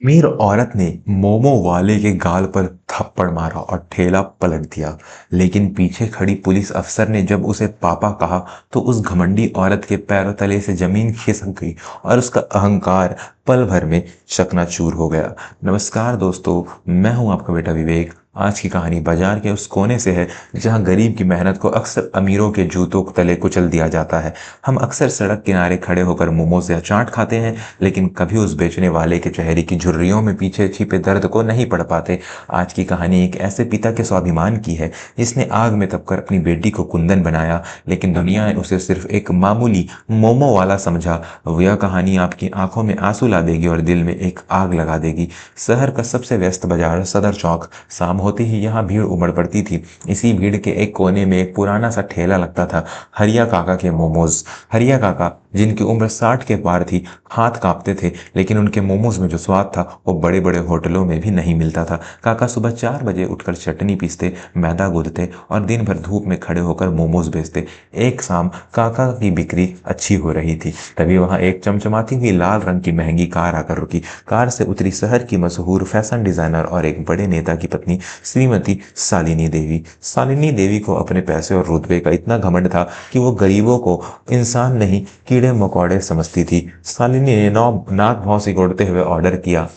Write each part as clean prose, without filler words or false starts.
अमीर औरत ने मोमो वाले के गाल पर थप्पड़ मारा और ठेला पलट दिया। लेकिन पीछे खड़ी पुलिस अफसर ने जब उसे पापा कहा तो उस घमंडी औरत के पैरों तले से जमीन खिसक गई और उसका अहंकार पल भर में चकनाचूर हो गया। नमस्कार दोस्तों, मैं हूं आपका बेटा विवेक। आज की कहानी बाजार के उस कोने से है जहां गरीब की मेहनत को अक्सर अमीरों के जूतों के तले कुचल दिया जाता है। हम अक्सर सड़क किनारे खड़े होकर मोमोज या चाट खाते हैं, लेकिन कभी उस बेचने वाले के चेहरे की झुर्रियों में पीछे छिपे दर्द को नहीं पढ़ पाते। आज की कहानी एक ऐसे पिता के स्वाभिमान की है जिसने आग में तपकर अपनी बेटी को कुंदन बनाया, लेकिन दुनिया ने उसे सिर्फ एक मामूली मोमो वाला समझा। यह कहानी आपकी आंखों में आंसू ला देगी और दिल में एक आग लगा देगी। शहर का सबसे व्यस्त बाजार सदर चौक। शाम होते ही यहाँ भीड़ उमड़ पड़ती थी। इसी भीड़ के एक कोने में एक पुराना सा ठेला लगता था, हरिया काका के मोमोज। हरिया काका, जिनकी उम्र 60 के पार थी, हाथ कांपते थे, लेकिन उनके मोमोज में जो स्वाद था वो बड़े बड़े होटलों में भी नहीं मिलता था। काका सुबह 4 बजे उठकर चटनी पीसते, मैदा गूंथते और दिन भर धूप में खड़े होकर मोमोज बेचते। एक शाम काका की बिक्री अच्छी हो रही थी, तभी वहां एक चमचमाती हुई लाल रंग की महंगी कार आकर रुकी। कार से उतरी शहर की मशहूर फैशन डिजाइनर और एक बड़े नेता की पत्नी, श्रीमती शालिनी देवी। शालिनी देवी को अपने पैसे और रुतबे का इतना घमंड था कि वो गरीबों को इंसान नहीं, कीड़े मकोड़े समझती थी। शालिनी ने नाक भौं सिकोड़ते हुए ऑर्डर किया,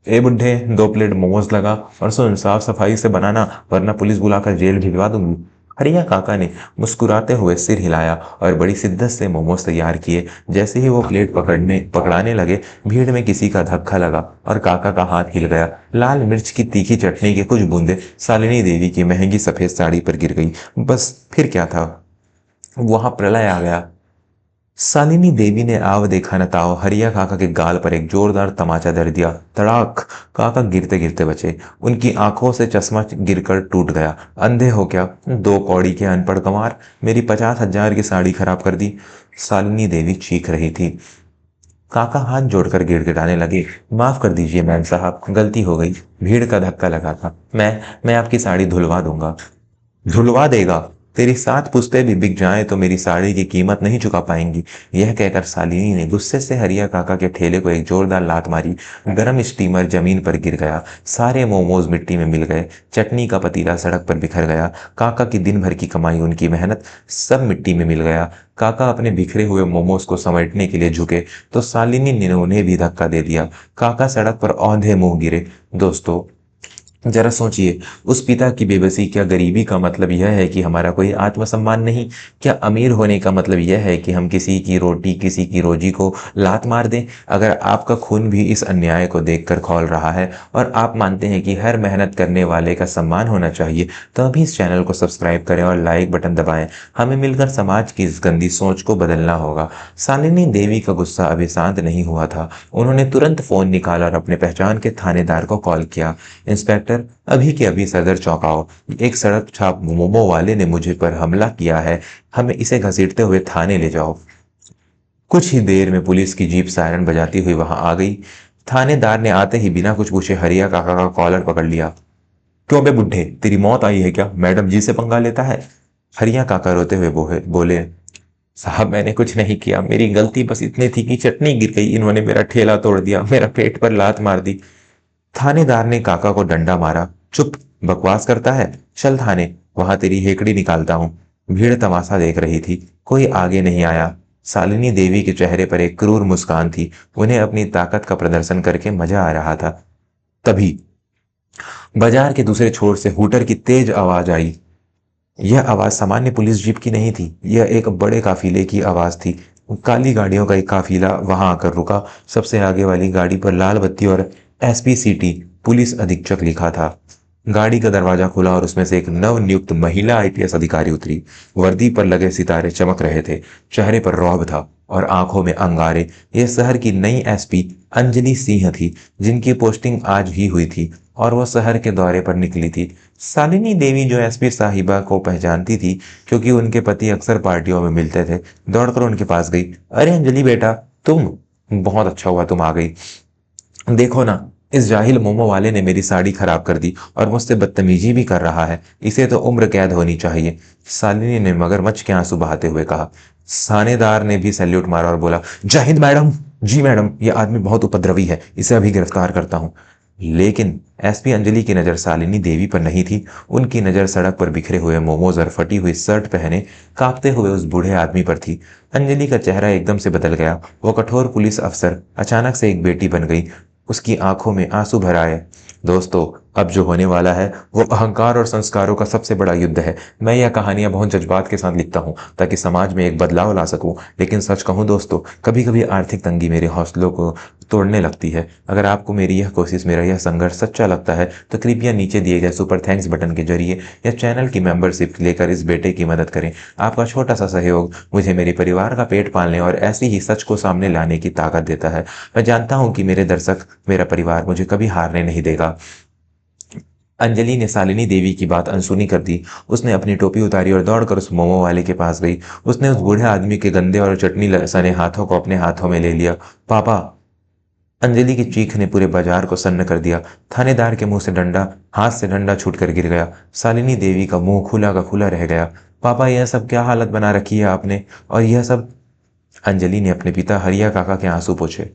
ए बुड्ढे, 2 प्लेट मोमोज लगा और सुन, साफ सफाई से बनाना वरना पुलिस बुलाकर जेल भिजवा दूंगी। हरिया काका ने मुस्कुराते हुए सिर हिलाया और बड़ी शिद्दत से मोमोज तैयार किए। जैसे ही वो प्लेट पकड़ाने लगे, भीड़ में किसी का धक्का लगा और काका का हाथ हिल गया। लाल मिर्च की तीखी चटनी की कुछ बूंदे शालिनी देवी की महंगी सफेद साड़ी पर गिर गई। बस फिर क्या था, वहां प्रलय आ गया। शालिनी देवी ने आव देखा न ताव हरिया काका के गाल पर एक जोरदार तमाचा दर दिया। तड़ाक! काका गिरते गिरते बचे। उनकी आंखों से चश्मा गिरकर टूट गया। अंधे हो क्या, 2 कौड़ी के अनपढ़ गंवार, मेरी 50,000 की साड़ी खराब कर दी। शालिनी देवी चीख रही थी। काका हाथ जोड़कर गिड़गिड़ाने लगे, माफ कर दीजिए मैम साहब, गलती हो गई, भीड़ का धक्का लगा था। मैं आपकी साड़ी धुलवा दूंगा। धुलवा देगा? तेरी 7 पुश्तें भी बिक जाएं तो मेरी साड़ी की कीमत नहीं चुका पाएंगी। यह कहकर शालिनी ने गुस्से से हरिया काका के ठेले को एक जोरदार लात मारी। गरम स्टीमर जमीन पर गिर गया। सारे मोमोज मिट्टी में मिल गए। चटनी का पतीला सड़क पर बिखर गया। काका की दिन भर की कमाई, उनकी मेहनत, सब मिट्टी में मिल गया। काका अपने बिखरे हुए मोमोज को समेटने के लिए झुके तो शालिनी ने उन्हें भी धक्का दे दिया। काका सड़क पर औंधे मुंह गिरे। दोस्तों, जरा सोचिए, उस पिता की बेबसी। क्या गरीबी का मतलब यह है कि हमारा कोई आत्मसम्मान नहीं? क्या अमीर होने का मतलब यह है कि हम किसी की रोटी, किसी की रोजी को लात मार दें? अगर आपका खून भी इस अन्याय को देखकर खौल रहा है और आप मानते हैं कि हर मेहनत करने वाले का सम्मान होना चाहिए, तो अभी इस चैनल को सब्सक्राइब करें और लाइक बटन दबाएं। हमें मिलकर समाज की इस गंदी सोच को बदलना होगा। शालिनी देवी का गुस्सा अभी शांत नहीं हुआ था। उन्होंने तुरंत फोन निकाला और अपने पहचान के थानेदार को कॉल किया। इंस्पेक्टर, अभी के अभी सदर चौक आओ। एक सड़क छाप मोमो वाले ने मुझे पर हमला किया है, हमें इसे घसीटते हुए थाने ले जाओ। कुछ ही देर में पुलिस की जीप सायरन बजाती हुई वहां आ गई। थानेदार ने आते ही बिना कुछ पूछे हरिया काका का कॉलर पकड़ लिया। क्यों बे बुड्ढे, तेरी मौत आई है क्या? मैडम जी से पंगा लेता है? हरिया काका रोते हुए बोले, साहब मैंने कुछ नहीं किया, मेरी गलती बस इतनी थी कि चटनी गिर गई, इन्होंने मेरा ठेला तोड़ दिया, मेरा पेट पर लात मार दी। थानेदार ने काका को डंडा मारा। चुप, बकवास करता है, चल थाने, वहां तेरी हेकड़ी निकालता हूं। भीड़ तमाशा देख रही थी, कोई आगे नहीं आया। शालिनी देवी के चेहरे पर एक क्रूर मुस्कान थी। उन्हें अपनी ताकत का प्रदर्शन करके मजा आ रहा था। तभी बाजार के दूसरे छोर से हूटर की तेज आवाज आई। यह आवाज सामान्य पुलिस जीप की नहीं थी, यह एक बड़े काफिले की आवाज थी। काली गाड़ियों का एक काफिला वहां आकर रुका। सबसे आगे वाली गाड़ी पर लाल बत्ती और एसपीसीटी पुलिस अधीक्षक लिखा था। गाड़ी का दरवाजा खुला और उसमें से एक नवनियुक्त महिला आईपीएस अधिकारी उतरी। वर्दी पर लगे सितारे चमक रहे थे, चेहरे पर रौब था और आंखों में अंगारे। यह शहर की नई एसपी अंजलि सिंह थी, जिनकी पोस्टिंग आज ही हुई थी और वह शहर के दौरे पर निकली थी। शालिनी देवी, जो एसपी साहिबा को पहचानती थी क्योंकि उनके पति अक्सर पार्टियों में मिलते थे, दौड़कर उनके पास गई। अरे अंजलि बेटा, तुम, बहुत अच्छा हुआ तुम आ गई। देखो ना, इस जाहिल मोमो वाले ने मेरी साड़ी खराब कर दी और मुझसे बदतमीजी भी कर रहा है, इसे तो उम्र कैद होनी चाहिए। शालिनी ने मगरमच्छ के आंसू बहाते हुए कहा। थानेदार ने भी सैल्यूट मारा और बोला, जय हिंद मैडम। जी मैडम, यह आदमी बहुत उपद्रवी है, इसे अभी गिरफ्तार करता हूं। लेकिन एसपी अंजलि की नजर शालिनी देवी पर नहीं थी। उनकी नजर सड़क पर बिखरे हुए मोमोज और फटी हुई शर्ट पहने कांपते हुए उस बूढ़े आदमी पर थी। अंजलि का चेहरा एकदम से बदल गया। वो कठोर पुलिस अफसर अचानक से एक बेटी बन गई। उसकी आंखों में आंसू भर आए। दोस्तों, अब जो होने वाला है वो अहंकार और संस्कारों का सबसे बड़ा युद्ध है। मैं यह कहानियां बहुत जज्बात के साथ लिखता हूं ताकि समाज में एक बदलाव ला सकूं। लेकिन सच कहूं दोस्तों, कभी कभी आर्थिक तंगी मेरे हौसलों को तोड़ने लगती है। अगर आपको मेरी यह कोशिश, मेरा यह संघर्ष सच्चा लगता है तो कृपया नीचे दिए गए सुपर थैंक्स बटन के जरिए या चैनल की मेंबरशिप लेकर इस बेटे की मदद करें। आपका छोटा सा सहयोग मुझे मेरे परिवार का पेट पालने और ऐसी ही सच को सामने लाने की ताकत देता है। मैं जानता हूं कि मेरे दर्शक, मेरा परिवार मुझे कभी हारने नहीं देगा। अंजलि ने शालिनी देवी की बात अनसुनी कर दी। उसने अपनी टोपी उतारी और दौड़कर उस मोमो वाले के पास गई। उसने उस बूढ़े आदमी के गंदे और चटनी सने हाथों को अपने हाथों में ले लिया। पापा! अंजलि की चीख ने पूरे बाजार को सन्न कर दिया। थानेदार के मुंह से डंडा, हाथ से डंडा छूटकर गिर गया। शालिनी देवी का मुंह खुला का खुला रह गया। पापा, यह सब क्या हालत बना रखी है आपने? और यह सब? अंजलि ने अपने पिता हरिया काका के आंसू पोंछे।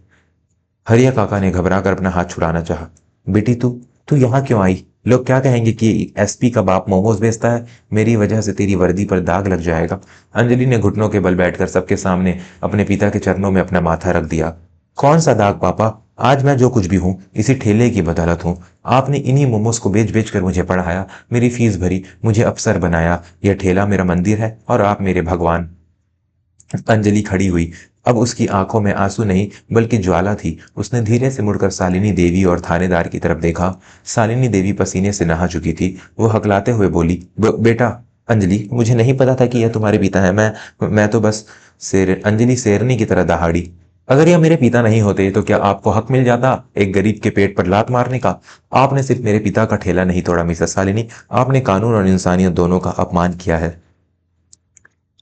हरिया काका ने घबराकर अपना हाथ छुड़ाना चाहा। बेटी, तू तू यहाँ क्यों आई? लोग क्या कहेंगे कि एसपी का बाप मोमोज बेचता है। मेरी वजह से तेरी वर्दी पर दाग लग जाएगा। अंजलि ने घुटनों के बल बैठकर सबके सामने अपने पिता के चरणों में अपना माथा रख दिया। कौन सा दाग पापा? आज मैं जो कुछ भी हूँ इसी ठेले की बदौलत हूँ। आपने इन्हीं मोमोज को बेच बेच कर मुझे पढ़ाया, मेरी फीस भरी, मुझे अफसर बनाया। यह ठेला मेरा मंदिर है और आप मेरे भगवान। अंजलि खड़ी हुई। अब उसकी आंखों में आंसू नहीं बल्कि ज्वाला थी। उसने धीरे से मुड़कर शालिनी देवी और थानेदार की तरफ देखा। शालिनी देवी पसीने से नहा चुकी थी। वो हकलाते हुए बोली, बेटा। अंजलि, मुझे नहीं पता था कि यह तुम्हारे पिता है। मैं तो बस अंजलि शेरनी की तरह दहाड़ी। अगर यह मेरे पिता नहीं होते तो क्या आपको हक मिल जाता एक गरीब के पेट पर लात मारने का? आपने सिर्फ मेरे पिता का ठेला नहीं तोड़ा मिसेस शालिनी, आपने कानून और इंसानियत दोनों का अपमान किया है।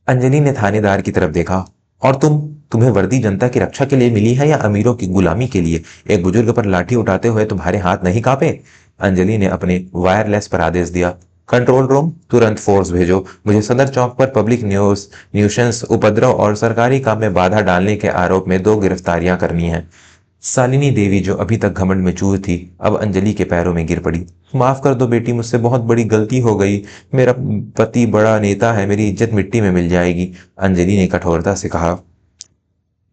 अंजलि ने थानेदार की तरफ देखा। और तुम्हें वर्दी जनता की रक्षा के लिए मिली है या अमीरों की गुलामी के लिए? एक बुजुर्ग पर लाठी उठाते हुए तुम्हारे हाथ नहीं कांपे? अंजलि ने अपने वायरलेस पर आदेश दिया, कंट्रोल रूम, तुरंत फोर्स भेजो। मुझे सदर चौक पर पब्लिक न्यूसेंस, उपद्रव और सरकारी काम में बाधा डालने के आरोप में 2 गिरफ्तारियां करनी है। शालिनी देवी, जो अभी तक घमंड में चूर थी, अब अंजलि के पैरों में गिर पड़ी। माफ कर दो बेटी, मुझसे बहुत बड़ी गलती हो गई। मेरा पति बड़ा नेता है, मेरी इज्जत मिट्टी में मिल जाएगी। अंजलि ने कठोरता से कहा,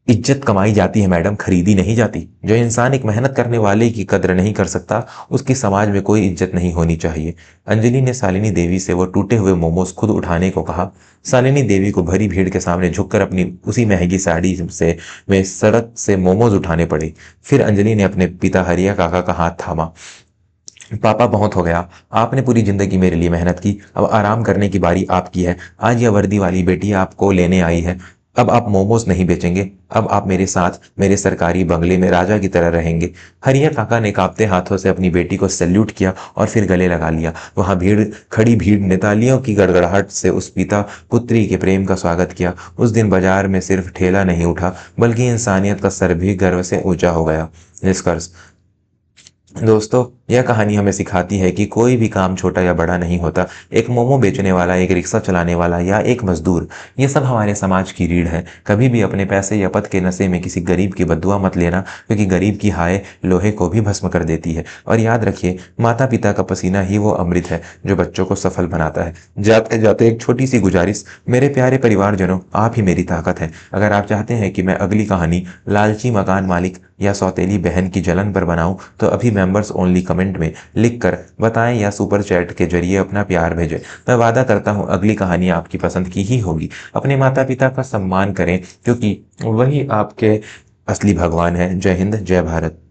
इज्जत कमाई जाती है मैडम, खरीदी नहीं जाती। जो इंसान एक मेहनत करने वाले की कद्र नहीं कर सकता, उसकी समाज में कोई इज्जत नहीं होनी चाहिए। अंजलि ने शालिनी देवी से वो टूटे हुए मोमोज खुद उठाने को कहा। शालिनी देवी को भरी भीड़ के सामने झुककर अपनी उसी महंगी साड़ी से वे सड़क से मोमोज उठाने पड़े। फिर अंजलि ने अपने पिता हरिया काका का हाथ थामा। पापा, बहुत हो गया। आपने पूरी जिंदगी मेरे लिए मेहनत की, अब आराम करने की बारी आपकी है। आज यह वर्दी वाली बेटी आपको लेने आई है। अब आप मोमोज नहीं बेचेंगे। अब आप मेरे साथ मेरे सरकारी बंगले में राजा की तरह रहेंगे। हरिया काका ने कांपते हाथों से अपनी बेटी को सैल्यूट किया और फिर गले लगा लिया। वहां खड़ी भीड़ ने तालियों की गड़गड़ाहट से उस पिता पुत्री के प्रेम का स्वागत किया। उस दिन बाजार में सिर्फ ठेला नहीं उठा बल्कि इंसानियत का सर भी गर्व से ऊंचा हो गया। निष्कर्ष, दोस्तों, यह कहानी हमें सिखाती है कि कोई भी काम छोटा या बड़ा नहीं होता। एक मोमो बेचने वाला, एक रिक्शा चलाने वाला या एक मजदूर, ये सब हमारे समाज की रीढ़ है। कभी भी अपने पैसे या पद के नशे में किसी गरीब की बद्दुआ मत लेना, क्योंकि गरीब की हाय लोहे को भी भस्म कर देती है। और याद रखिए, माता पिता का पसीना ही वो अमृत है जो बच्चों को सफल बनाता है। जाते जाते एक छोटी सी गुजारिश, मेरे प्यारे परिवारजनों, आप ही मेरी ताकत है। अगर आप चाहते हैं कि मैं अगली कहानी लालची मकान मालिक या सौतेली बहन की जलन पर बनाऊं तो अभी मेंबर्स ओनली कमेंट में लिख कर बताएं या सुपर चैट के जरिए अपना प्यार भेजें। मैं वादा करता हूं अगली कहानी आपकी पसंद की ही होगी। अपने माता पिता का सम्मान करें क्योंकि वही आपके असली भगवान है। जय हिंद, जय भारत।